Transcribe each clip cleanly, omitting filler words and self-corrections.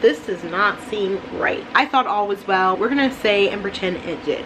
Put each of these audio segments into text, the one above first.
This does not seem right. I thought all was well. We're gonna say and pretend it did.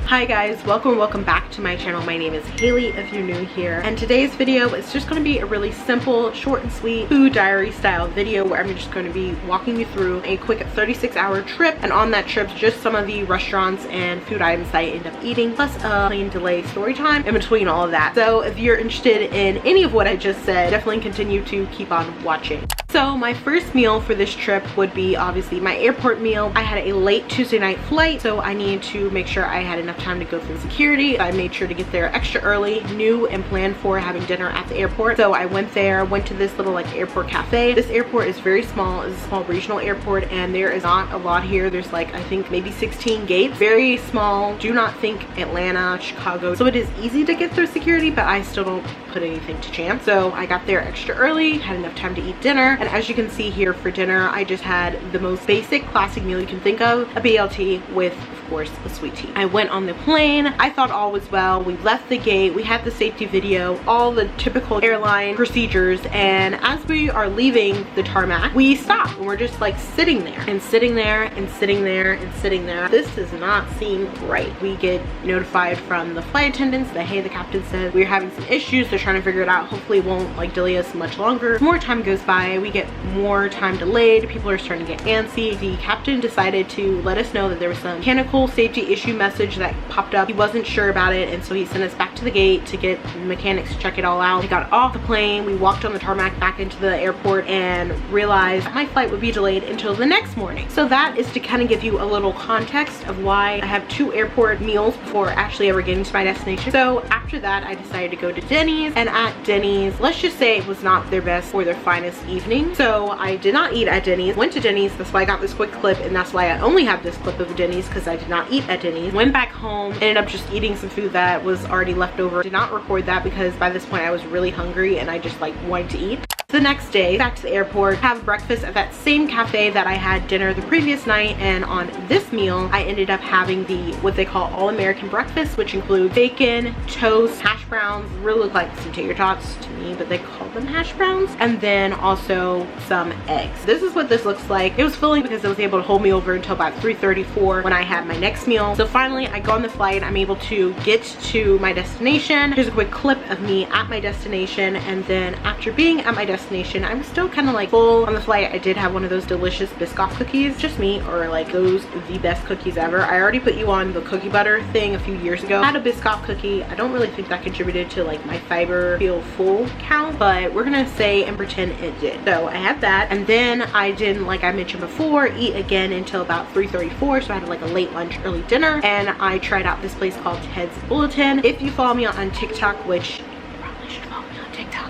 Hi guys, welcome back to my channel. My name is Haley if you're new here, and today's video is just going to be a really simple, short and sweet food diary style video where I'm just going to be walking you through a quick 36-hour trip, and on that trip just some of the restaurants and food items that I end up eating, plus a plain delay story time in between all of that. So if you're interested in any of what I just said, definitely continue to keep on watching. So my first meal for this trip would be obviously my airport meal. I had a late Tuesday night flight, so I needed to make sure I had enough time to go through security. I made sure to get there extra early, knew and planned for having dinner at the airport. So I went to this little like airport cafe. This airport is very small. It's a small regional airport, and there is not a lot here. There's like, I think maybe 16 gates. Very small. Do not think Atlanta, Chicago. So it is easy to get through security, but I still don't put anything to chance. So I got there extra early, had enough time to eat dinner, and as you can see here for dinner, I just had the most basic classic meal you can think of, a BLT with, of course, a sweet tea. I went on the plane. I thought all was well. We left the gate. We had the safety video, all the typical airline procedures, and as we are leaving the tarmac, we stop and we're just like sitting there and sitting there and sitting there and sitting there. This does not seem right. We get notified from the flight attendants that, hey, the captain said we're having some issues. They're trying to figure it out. Hopefully it won't like delay us much longer. More time goes by. We get more time delayed. People are starting to get antsy. The captain decided to let us know that there was some mechanical safety issue message that popped up. He wasn't sure about it, and so he sent us back to the gate to get mechanics to check it all out. We got off the plane. We walked on the tarmac back into the airport and realized my flight would be delayed until the next morning. So that is to kind of give you a little context of why I have 2 airport meals before actually ever getting to my destination. So after that, I decided to go to Denny's, and at Denny's, let's just say it was not their best or their finest evening. So I did not eat at Denny's. Went to Denny's. That's why I got this quick clip, and that's why I only have this clip of Denny's, because I did not eat at Denny's. Went back home, ended up just eating some food that was already left over. Did not record that because by this point I was really hungry and I just like wanted to eat. The next day, back to the airport, have breakfast at that same cafe that I had dinner the previous night, and on this meal I ended up having the what they call all-American breakfast, which includes bacon, toast, hash browns, really look like some tater tots to me, but they call them hash browns, and then also some eggs. This is what this looks like. It was filling because it was able to hold me over until about 3:34 when I had my next meal. So finally I go on the flight. I'm able to get to my destination. Here's a quick clip of me at my destination, and then after being at my destination, I was still kind of like full on the flight. I did have one of those delicious Biscoff cookies. Just me, or like those the best cookies ever. I already put you on the cookie butter thing a few years ago. I had a Biscoff cookie. I don't really think that contributed to like my fiber feel full count, but we're gonna say and pretend it did. So I had that, and then I didn't, like I mentioned before, eat again until about 3:34. So I had like a late lunch, early dinner, and I tried out this place called Ted's Bulletin. If you follow me on TikTok, which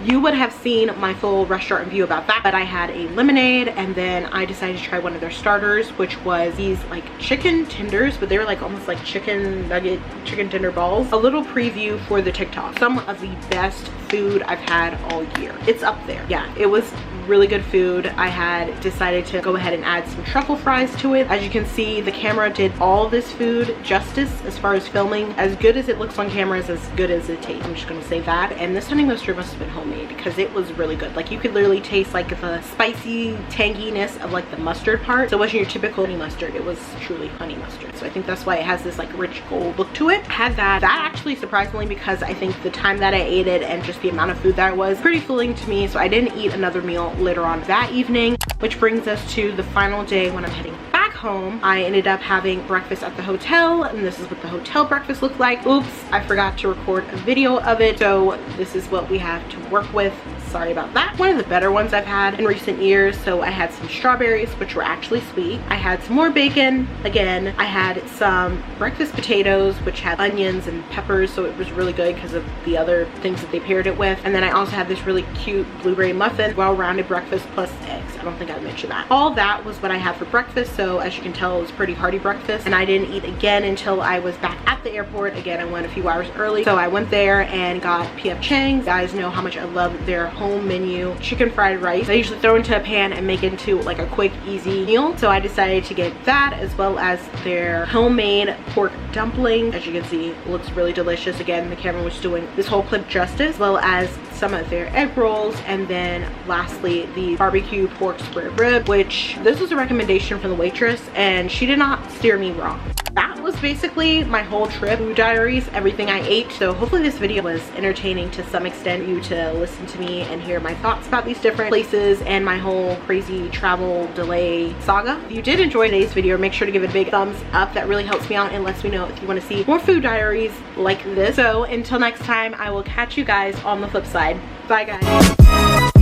you would have seen my full restaurant review about that, but I had a lemonade, and then I decided to try one of their starters, which was these like chicken tenders, but they were like almost like chicken nugget, chicken tender balls. A little preview for the TikTok. Some of the best food I've had all year. It's up there. Yeah, it was really good food. I had decided to go ahead and add some truffle fries to it. As you can see, the camera did all this food justice as far as filming. As good as it looks on camera is as good as it tastes. I'm just gonna say that. And this honey mustard must have been homemade because it was really good. Like you could literally taste like the spicy tanginess of like the mustard part. So it wasn't your typical honey mustard. It was truly honey mustard. So I think that's why it has this like rich gold look to it. I had that. That actually surprisingly, because I think the time that I ate it and just the amount of food that was pretty filling to me. So I didn't eat another meal later on that evening, which brings us to the final day when I'm heading back home. I ended up having breakfast at the hotel, and this is what the hotel breakfast looked like. Oops, I forgot to record a video of it, so this is what we have to work with. Sorry about that. One of the better ones I've had in recent years. So I had some strawberries, which were actually sweet. I had some more bacon. Again, I had some breakfast potatoes, which had onions and peppers, so it was really good because of the other things that they paired it with. And then I also had this really cute blueberry muffin, well-rounded breakfast plus eggs. I don't think I mentioned that. All that was what I had for breakfast, so as you can tell, it was pretty hearty breakfast. And I didn't eat again until I was back at the airport. Again, I went a few hours early, so I went there and got P.F. Chang's. You guys know how much I love their home menu chicken fried rice. I usually throw into a pan and make it into like a quick, easy meal. So I decided to get that, as well as their homemade pork dumpling. As you can see, it looks really delicious. Again, the camera was doing this whole clip justice, as well as some of their egg rolls, and then lastly the barbecue pork square rib, which this was a recommendation from the waitress and she did not steer me wrong. That was basically my whole trip, food diaries, everything I ate. So hopefully this video was entertaining to some extent for you to listen to me and hear my thoughts about these different places and my whole crazy travel delay saga. If you did enjoy today's video, make sure to give it a big thumbs up. That really helps me out and lets me know if you want to see more food diaries like this. So until next time, I will catch you guys on the flip side. Bye guys.